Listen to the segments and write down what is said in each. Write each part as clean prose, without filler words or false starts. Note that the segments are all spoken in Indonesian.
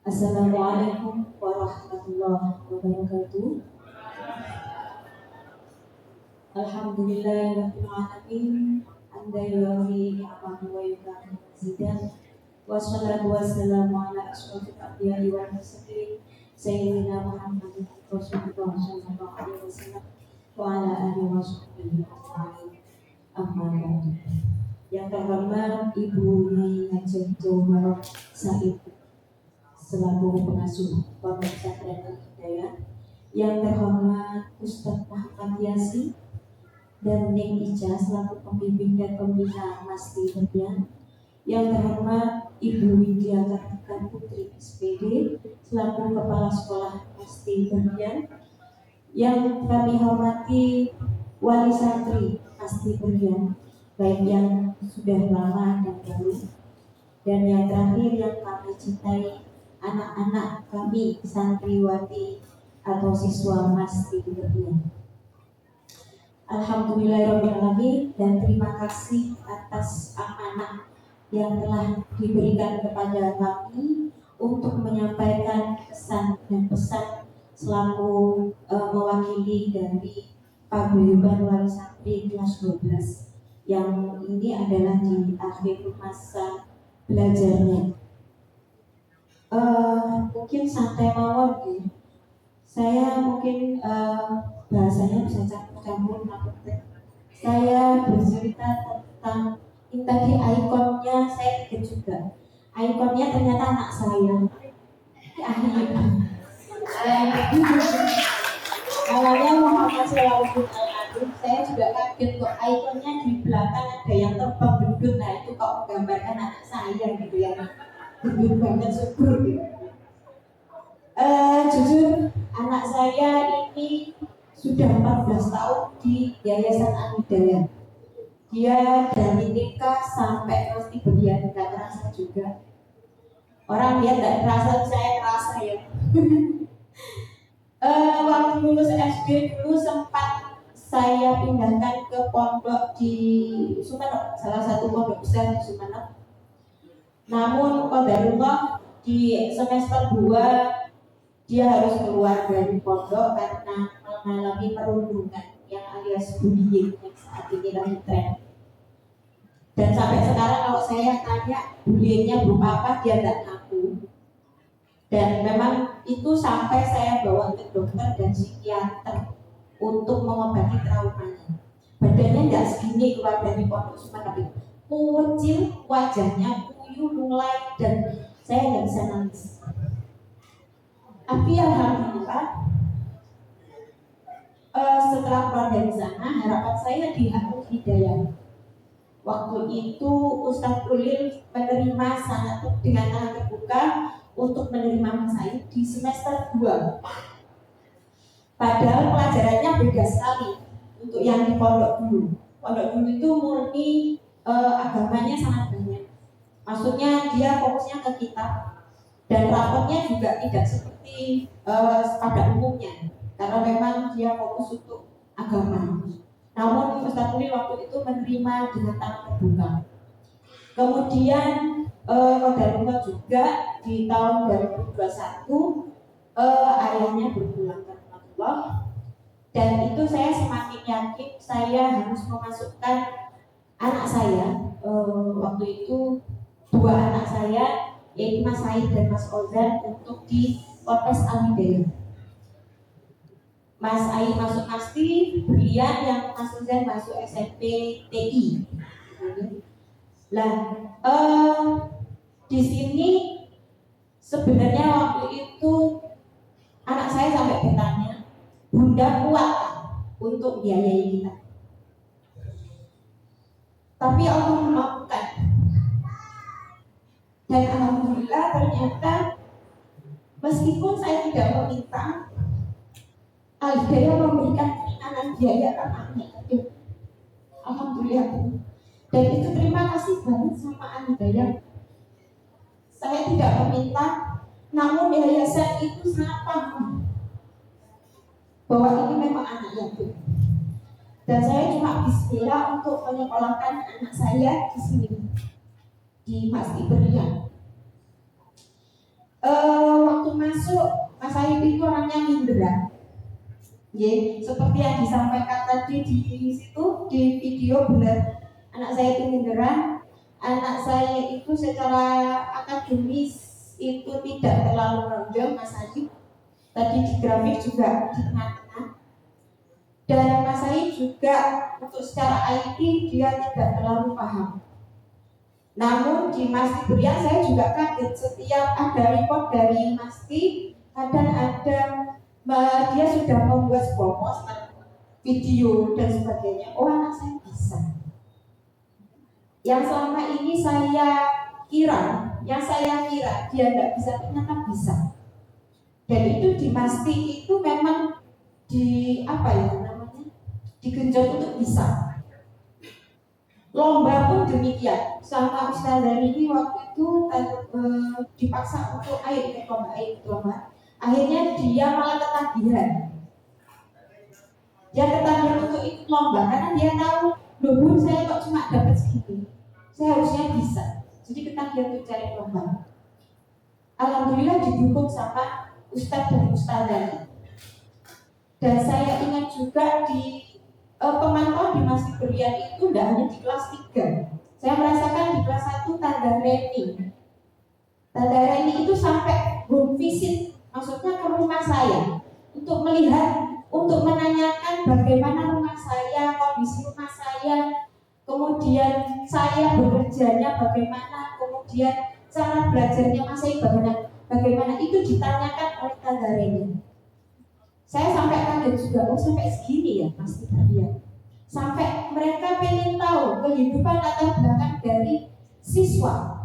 Assalamualaikum warahmatullahi wabarakatuh. Alhamdulillahirrahmanirrahim. Anda yuwafi ni'amahu wa yukafi mazidan. Wassalatu wassalamu ala asyrafil anbiya'i wal mursalin Sayyidina Muhammadin Rasulullah sallallahu alaihi wasallam wa ala alihi wa sahbihi ajma'in. Amma ba'du. Yang terhormat Ibu Nyai Hajah Jauhar Said selaku pengasuh Pondok Pesantren Al-Hidayah, yang terhormat Ustadz Muhammad Yasi dan Ning Ica selaku pembimbing dan pembina Masdi Berdian, yang terhormat Ibu Widya Kartika Putri SPD selaku Kepala Sekolah Masdi Berdian, yang kami hormati wali santri Masdi Berdian, baik yang sudah lama dan baru, dan yang terakhir yang kami cintai anak-anak kami santriwati atau siswa Masdi Berdian. Alhamdulillahirrahmanirrahim, dan terima kasih atas amanah yang telah diberikan kepada kami untuk menyampaikan pesan dan pesan selaku mewakili dari paguyuban wali santri kelas 12 yang ini adalah di akhir masa belajarnya. Mungkin santai mawon ya. Saya mungkin bahasanya bisa campur-campur. Saya bercerita tentang ini tadi ikonnya, saya ingat juga. Ikonnya ternyata anak saya. Awalnya Muhammad Salahuddin Al-Adib, saya juga kaget kok ikonnya di belakang ada yang terbang gendut. Nah itu kok menggambarkan anak saya gitu ya. Gendut banget, subur gitu. Jujur anak saya ini sudah 14 tahun di Yayasan Al-Hidayah. Dia dari nikah sampai Masdi Berdian nggak terasa juga. Orang dia nggak terasa, saya terasa ya. Waktu lulus SD dulu sempat saya pindahkan ke pondok di Sumeneb, salah satu pondok besar di Sumeneb. Namun qadarullah di semester 2 dia harus keluar dari pondok karena mengalami perundungan yang alias bullying yang saat ini lagi tren. Dan sampai sekarang kalau saya tanya bullyingnya berupa apa, dia tidak ngaku. Dan memang itu sampai saya bawa ke dokter dan psikiater untuk mengobati traumanya. Badannya tidak segini keluar dari pondok Sumeneb, kucil, wajahnya puyuh, mulai, dan saya tidak bisa nangis. Tapi alhamdulillah setelah keluar dari sana, harapan saya di Al-Hidayah. Waktu itu Ustadz Ulil menerima sangat dengan tangan terbuka untuk menerima saya di semester 2. Padahal pelajarannya beda sekali untuk yang di pondok dulu. Pondok dulu itu murni agamanya sangat banyak. Maksudnya dia fokusnya ke kitab dan rapotnya juga tidak seperti pada umumnya, karena memang dia fokus untuk agama. Namun Ustadz Ulil waktu itu menerima dengan tangan terbuka. Kemudian qadarullah juga di tahun 2021 ayahnya berpulang ke Allah, dan itu saya semakin yakin saya harus memasukkan anak saya, waktu itu 2 anak saya, yaitu Mas Said dan Mas Ozan, untuk di Ponpes Al-Hidayah. Mas Ayi masuk Masdi Berdian, yang Mas Ozan masuk SMP TI. Lah, di sini sebenarnya waktu itu anak saya sampai bertanya, Bunda kuat untuk biayai kita? Tapi Allah memampukan. Dan alhamdulillah ternyata meskipun saya tidak meminta, Al-Hidayah memberikan keringanan biaya karena anak itu. Alhamdulillah. Dan itu terima kasih banget sama Al-Hidayah. Saya tidak meminta, namun yayasan itu sangat paham bahwa ini memang anak yatim. Dan saya cuma bismillah untuk menyekolahkan anak saya di sini, di Masdi Berdian. Waktu masuk Mas Aib itu orangnya minderan. Seperti yang disampaikan tadi di situ di video, benar anak saya itu minderan. Anak saya itu secara akademis itu tidak terlalu menonjol Mas Aib. Tadi di grafik juga di tengah-tengah. Dan Mas Aib juga untuk secara IT dia tidak terlalu paham. Namun di Mas Brian saya juga kaget, setiap ada report dari Mas kadang ada dia sudah membuat sebuah poster, video dan sebagainya. Oh, anak saya bisa. Yang selama ini yang saya kira dia tidak bisa, ternyata bisa. Dan itu di Mas itu memang digenjot untuk bisa. Lomba pun demikian. Sama Ustazah ini waktu itu dipaksa untuk lomba. Akhirnya dia malah ketagihan. Dia ketagihan untuk ikut lomba karena dia tahu, loh saya kok cuma dapat segini. Saya harusnya bisa. Jadi ketagihan untuk cari lomba. Alhamdulillah didukung sama Ustadz dan Ustazah. Dan saya ingat juga di pemantauan di Masjid Berlian itu tidak hanya di kelas 3. Saya merasakan di kelas 1 Tanda Reni itu sampai home visit, maksudnya ke rumah saya untuk melihat, untuk menanyakan bagaimana rumah saya, kondisi rumah saya, kemudian saya bekerjanya bagaimana, kemudian cara belajarnya masih bagaimana itu ditanyakan oleh Tanda Reni. Saya sampai kaget juga, sampai segini ya Mas Ibrahim. Sampai mereka pengen tahu kehidupan latar belakang dari siswa.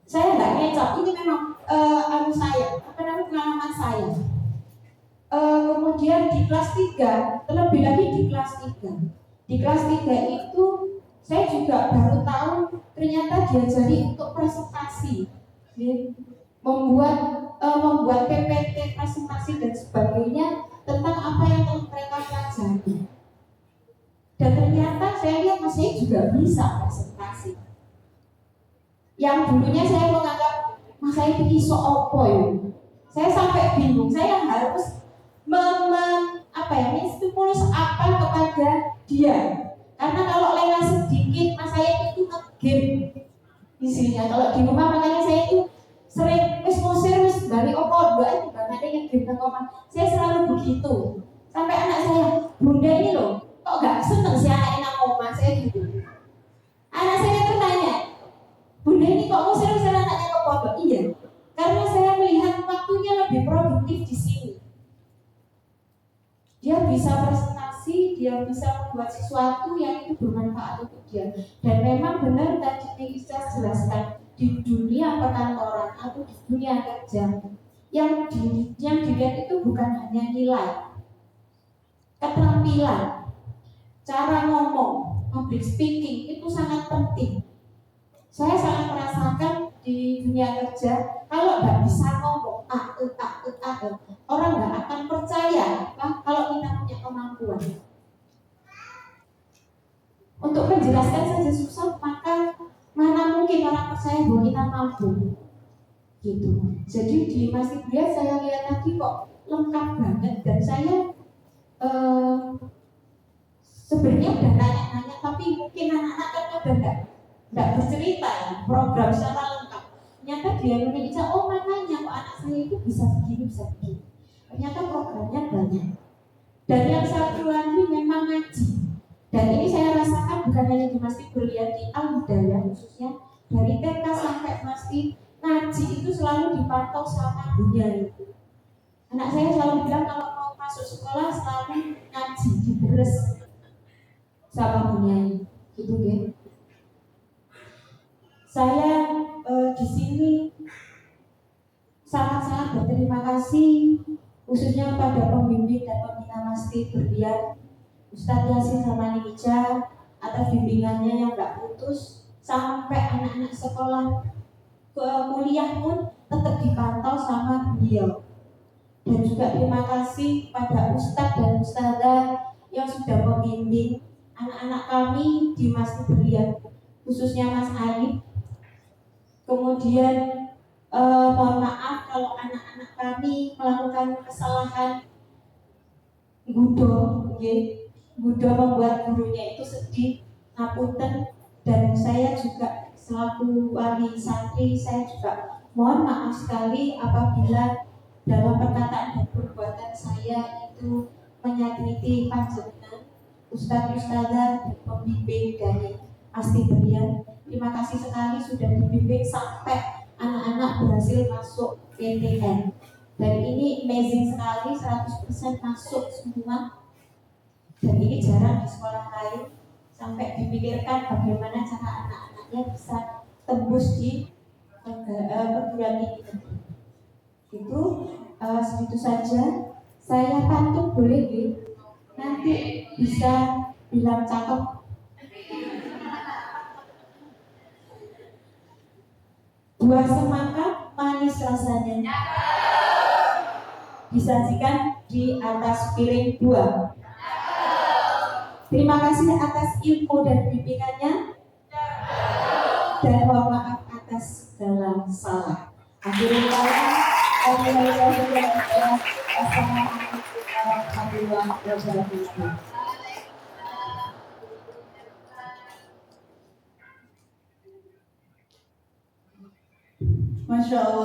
Saya nggak ngecap, ini memang pengalaman saya. Kemudian di kelas 3, terlebih lagi di kelas 3. Di kelas 3 itu saya juga baru tahu ternyata diajari untuk presentasi, membuat PPT, presentasi dan sebagainya tentang apa yang telah mereka pelajari. Dan ternyata saya lihat Mas Yai juga bisa presentasi. Yang dulunya saya menganggap Mas Yai itu iso opo ya. Saya sampai bingung, saya harus stimulus apa kepada dia. Karena kalau lewat sedikit Mas Yai itu nge-game isinya. Kalau di rumah makanya saya itu sering ngusir dari opo doa banget yang gitu koma. Saya selalu begitu. Sampai anak saya, bunda ini loh, kok gak seneng si anak enak oma saya gitu. Anak saya tuh nanya, bunda ini kok ngusir anaknya ke pondok? Iya, karena saya melihat waktunya lebih produktif di sini. Dia bisa presentasi, dia bisa membuat sesuatu yang itu bermanfaat untuk dia. Dan memang benar tadi saya jelaskan, di dunia perkantoran atau di dunia kerja yang dilihat itu bukan hanya nilai, keterampilan, cara ngomong, public speaking itu sangat penting. Saya sangat merasakan di dunia kerja kalau nggak bisa ngomong orang nggak akan percaya kalau kita punya kemampuan. Untuk menjelaskan saja susah, maka mana mungkin orang percaya bahwa kita mampu gitu. Jadi di Masjid Dia saya lihat tadi kok lengkap banget. Dan saya sebenarnya udah nanya-nanya, tapi mungkin anak-anak kan udah nggak bercerita ya program secara lengkap. Ternyata dia Indonesia, oh makanya kok anak saya itu bisa begini. Ternyata programnya banyak. Dan yang satu lagi memang ngaji. Dan ini saya rasakan bukan hanya di Masjid Berlian, di Al-Hidayah khususnya, dari TK sampai Masjid ngaji itu selalu dipantau sama bunya itu. Anak saya selalu bilang kalau mau masuk sekolah selalu ngaji, diberes sama bunya gitu ya. Saya di sini sangat-sangat berterima kasih khususnya kepada pembimbing dan pembina Masjid Berlian, Ustadz Yasin sama Nija, atas bimbingannya yang gak putus sampai anak-anak sekolah ke kuliah pun tetap dipantau sama beliau. Dan juga terima kasih pada Ustadz dan Ustazah yang sudah membimbing anak-anak kami di Masjid Berlian, khususnya Mas Aib. Kemudian Mohon maaf kalau anak-anak kami melakukan kesalahan gudo, gudo membuat gurunya itu sedih, ngapunten, dan saya juga selaku wali santri saya juga mohon maaf sekali apabila dalam perkataan dan perbuatan saya itu menyakiti panjenengan Ustadz Ustazah dan pembimbing dari Asti Berlian. Terima kasih sekali sudah dibimbing sampai anak-anak berhasil masuk PTN. Dan ini amazing sekali, 100% masuk semua. Dan ini jarang di sekolah lain. Sampai dipikirkan bagaimana cara anak-anaknya bisa tembus di perguruan tinggi negeri. Itu segitu saja. Saya pantun boleh nanti bisa bilang cakep. Buah semangka manis rasanya, disajikan di atas piring buah. Terima kasih atas ilmu dan bimbingannya, dan mohon maaf atas segala salah. Akhirul kalam, wassalamualaikum warahmatullahi wabarakatuh. Masya Allah.